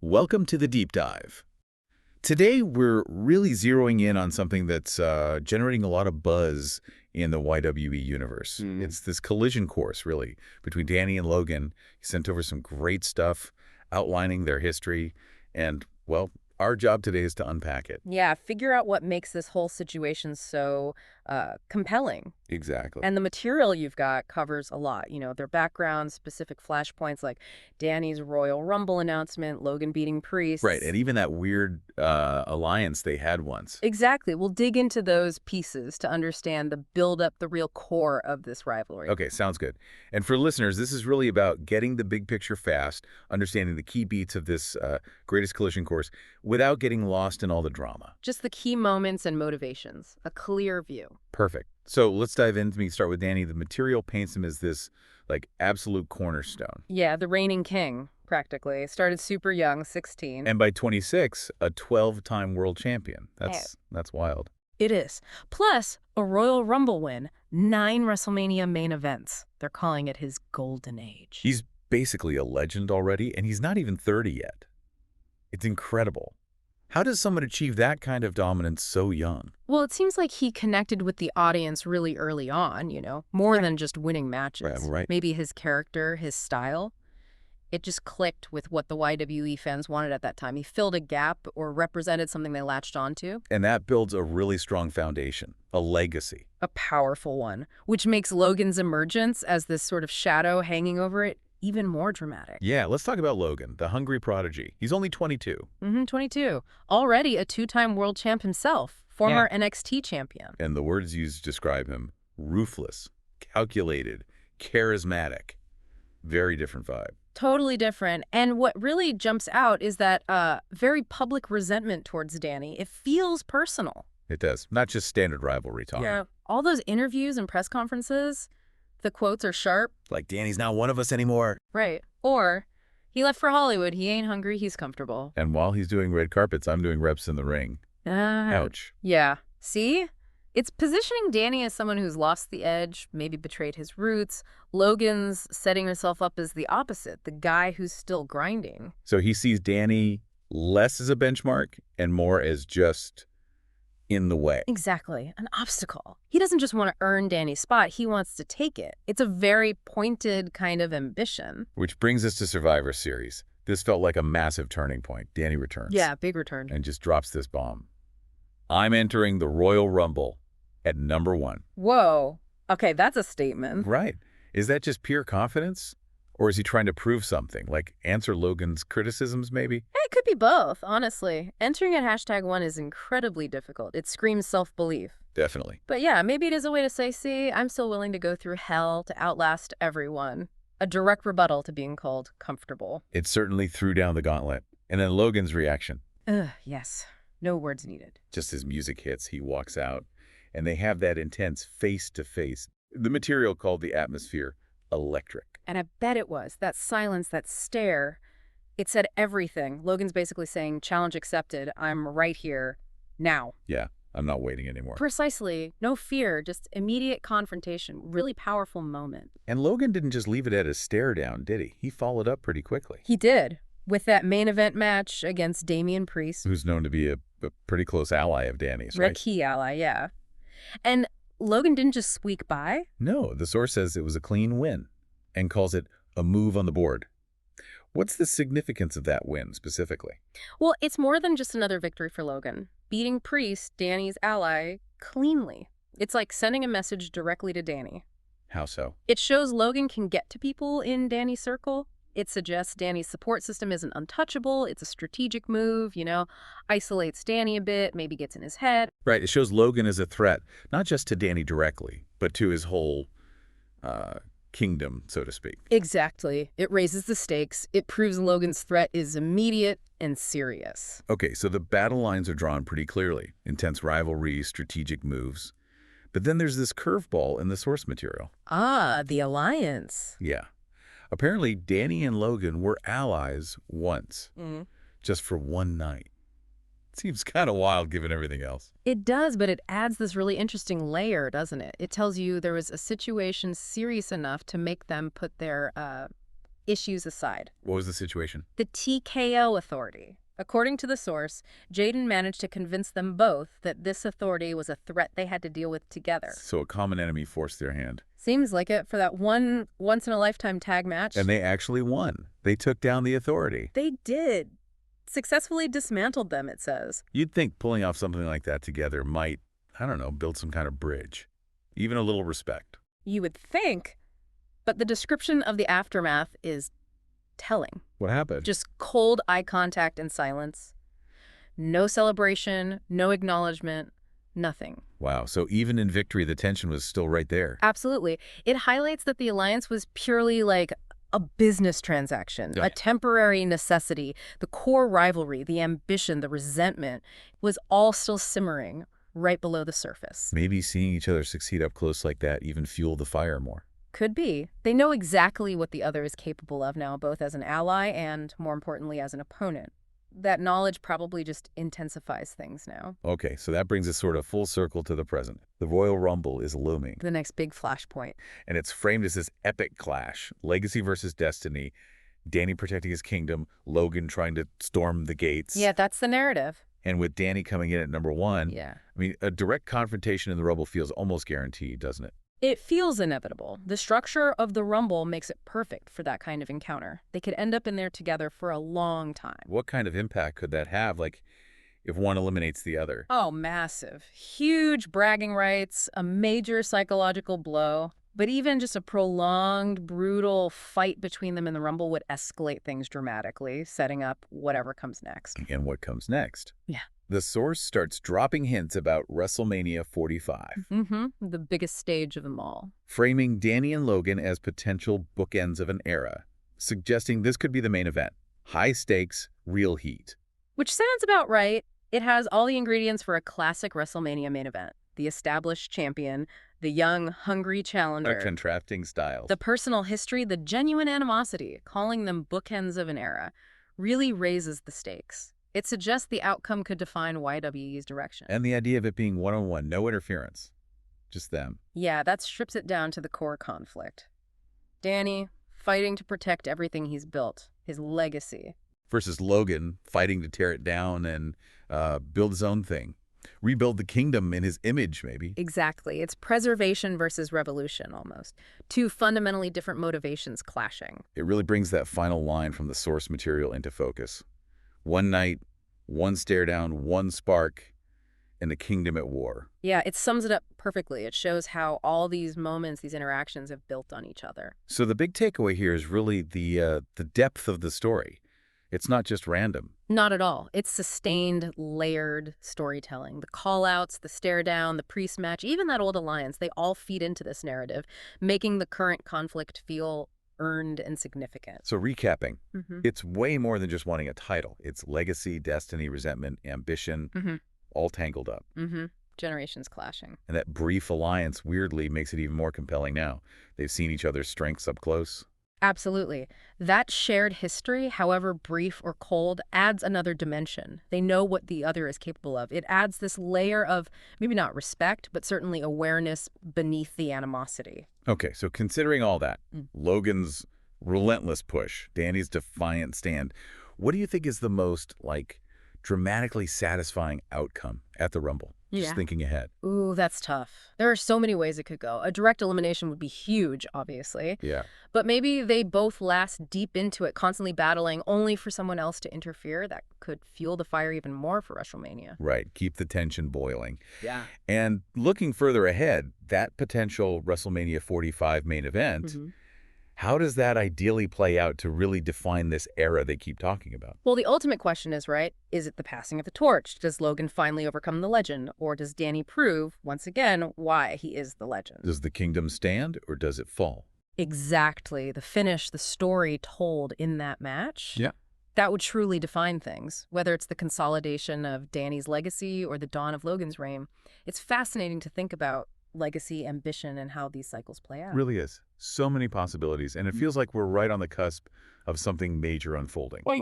Welcome to the Deep Dive. Today, we're really zeroing in on something that's generating a lot of buzz in the YWE universe. It's this collision course, really, between Danny and Logan. He sent over some great stuff outlining their history, and, well, our job today is to unpack it. Yeah, figure out what makes this whole situation so compelling. Exactly. And the material you've got covers a lot. Their backgrounds, specific flashpoints like Danny's Royal Rumble announcement, Logan beating Priest. Right, and even that weird alliance they had once. Exactly. We'll dig into those pieces to understand the build-up, the real core of this rivalry. Okay, sounds good. And for listeners, this is really about getting the big picture fast, understanding the key beats of this greatest collision course without getting lost in all the drama. Just the key moments and motivations, a clear view. Perfect. So let's dive in. We start with Danny. The material paints him as this, absolute cornerstone. Yeah, the reigning king, practically. Started super young, 16. And by 26, a 12-time world champion. That's wild. It is. Plus, a Royal Rumble win, 9 WrestleMania main events. They're calling it his golden age. He's basically a legend already, and he's not even 30 yet. It's incredible. How does someone achieve that kind of dominance so young? Well, it seems like he connected with the audience really early on, more than just winning matches. Right. Maybe his character, his style. It just clicked with what the YWE fans wanted at that time. He filled a gap or represented something they latched onto. And that builds a really strong foundation, a legacy. A powerful one, which makes Logan's emergence as this sort of shadow hanging over it even more dramatic. Yeah, let's talk about Logan, the hungry prodigy. He's only 22. 22. Already a 2-time world champ himself, former NXT champion. And the words used to describe him, ruthless, calculated, charismatic. Very different vibe. Totally different. And what really jumps out is that very public resentment towards Danny. It feels personal. It does. Not just standard rivalry talk. Yeah. All those interviews and press conferences, the quotes are sharp. Like, Danny's not one of us anymore. Right. Or, he left for Hollywood. He ain't hungry. He's comfortable. And while he's doing red carpets, I'm doing reps in the ring. Ouch. Yeah. See? It's positioning Danny as someone who's lost the edge, maybe betrayed his roots. Logan's setting herself up as the opposite, the guy who's still grinding. So he sees Danny less as a benchmark and more as just in the way. Exactly. An obstacle. He doesn't just want to earn Danny's spot. He wants to take it. It's a very pointed kind of ambition. Which brings us to Survivor Series. This felt like a massive turning point. Danny returns. Yeah, big return. And just drops this bomb. I'm entering the Royal Rumble at number 1. Whoa. Okay, that's a statement. Right. Is that just pure confidence? Or is he trying to prove something? Like answer Logan's criticisms, maybe? It could be both, honestly. Entering at #1 is incredibly difficult. It screams self-belief. Definitely. But yeah, maybe it is a way to say, see, I'm still willing to go through hell to outlast everyone. A direct rebuttal to being called comfortable. It certainly threw down the gauntlet. And then Logan's reaction. Yes. No words needed. Just as music hits, he walks out. And they have that intense face-to-face. The material called the atmosphere electric. And I bet it was. That silence, that stare, it said everything. Logan's basically saying, challenge accepted. I'm right here, now. Yeah, I'm not waiting anymore. Precisely. No fear, just immediate confrontation. Really powerful moment. And Logan didn't just leave it at a stare down, did he? He followed up pretty quickly. He did. With that main event match against Damian Priest. Who's known to be a pretty close ally of Danny's, right? A key ally, yeah. And Logan didn't just squeak by. No, the source says it was a clean win and calls it a move on the board. What's the significance of that win specifically? Well, it's more than just another victory for Logan. Beating Priest, Danny's ally, cleanly. It's like sending a message directly to Danny. How so? It shows Logan can get to people in Danny's circle. It suggests Danny's support system isn't untouchable. It's a strategic move, isolates Danny a bit, maybe gets in his head. Right, it shows Logan as a threat, not just to Danny directly, but to his whole kingdom, so to speak. Exactly. It raises the stakes. It proves Logan's threat is immediate and serious. Okay, so the battle lines are drawn pretty clearly. Intense rivalry, strategic moves. But then there's this curveball in the source material. The alliance. Yeah. Apparently, Danny and Logan were allies once, just for one night. Seems kind of wild given everything else. It does, but it adds this really interesting layer, doesn't it? It tells you there was a situation serious enough to make them put their issues aside. What was the situation? The TKO Authority. According to the source, Jayden managed to convince them both that this authority was a threat they had to deal with together. So a common enemy forced their hand. Seems like it for that one once-in-a-lifetime tag match. And they actually won. They took down the authority. They did. Successfully dismantled them, it says. You'd think pulling off something like that together might, I don't know, build some kind of bridge. Even a little respect. You would think, but the description of the aftermath is telling. What happened? Just cold eye contact and silence. No celebration, no acknowledgement, nothing. Wow, so even in victory, the tension was still right there. Absolutely. It highlights that the alliance was purely like a business transaction, Yeah. a temporary necessity. The core rivalry, the ambition, the resentment was all still simmering right below the surface. Maybe seeing each other succeed up close like that even fueled the fire more. Could be. They know exactly what the other is capable of now, both as an ally and, more importantly, as an opponent. That knowledge probably just intensifies things now. Okay, so that brings us sort of full circle to the present. The Royal Rumble is looming, The next big flashpoint. and it's framed as this epic clash. Legacy versus Destiny, Danny protecting his kingdom, Logan trying to storm the gates. Yeah, that's the narrative. And with Danny coming in at number one, Yeah. I mean, a direct confrontation in the Rumble feels almost guaranteed, doesn't it? It feels inevitable. The structure of the Rumble makes it perfect for that kind of encounter. They could end up in there together for a long time. What kind of impact could that have, like, if one eliminates the other? Oh, massive. Huge bragging rights, a major psychological blow. But even just a prolonged, brutal fight between them in the Rumble would escalate things dramatically, setting up whatever comes next. And what comes next? Yeah. The source starts dropping hints about WrestleMania 45, The biggest stage of them all. framing Danny and Logan as potential bookends of an era, suggesting this could be the main event. High stakes, real heat. Which sounds about right. It has all the ingredients for a classic WrestleMania main event. The established champion, the young, hungry challenger. Contrasting styles. The personal history, the genuine animosity, calling them bookends of an era, really raises the stakes. It suggests the outcome could define YWE's direction. And the idea of it being one-on-one, no interference. Just them. Yeah, that strips it down to the core conflict. Danny, fighting to protect everything he's built, his legacy. Versus Logan, fighting to tear it down and build his own thing. Rebuild the kingdom in his image, maybe. Exactly. It's preservation versus revolution, almost. Two fundamentally different motivations clashing. It really brings that final line from the source material into focus. One night, one stare down, one spark, and the kingdom at war. Yeah, it sums it up perfectly. It shows how all these moments, these interactions have built on each other. So the big takeaway here is really the depth of the story. It's not just random. Not at all. It's sustained, layered storytelling. The call-outs, the stare-down, the Priest match, even that old alliance, they all feed into this narrative, making the current conflict feel earned and significant. So recapping, it's way more than just wanting a title. It's legacy, destiny, resentment, ambition, all tangled up. Generations clashing. And that brief alliance weirdly makes it even more compelling now. They've seen each other's strengths up close. Absolutely. That shared history, however brief or cold, adds another dimension. They know what the other is capable of. It adds this layer of maybe not respect, but certainly awareness beneath the animosity. Okay, so considering all that, Logan's relentless push, Danny's defiant stand, what do you think is the most, dramatically satisfying outcome at the Rumble? Just thinking ahead. Ooh, that's tough. There are so many ways it could go. A direct elimination would be huge, obviously. Yeah. But maybe they both last deep into it, constantly battling, only for someone else to interfere. That could fuel the fire even more for WrestleMania. Right. Keep the tension boiling. Yeah. And looking further ahead, that potential WrestleMania 45 main event, how does that ideally play out to really define this era they keep talking about? Well, the ultimate question is, right, is it the passing of the torch? Does Logan finally overcome the legend? Or does Danny prove, once again, why he is the legend? Does the kingdom stand or does it fall? Exactly. The finish, the story told in that match. Yeah. That would truly define things, whether it's the consolidation of Danny's legacy or the dawn of Logan's reign. It's fascinating to think about legacy, ambition, and how these cycles play out. Really is. So many possibilities, and it feels like we're right on the cusp of something major unfolding.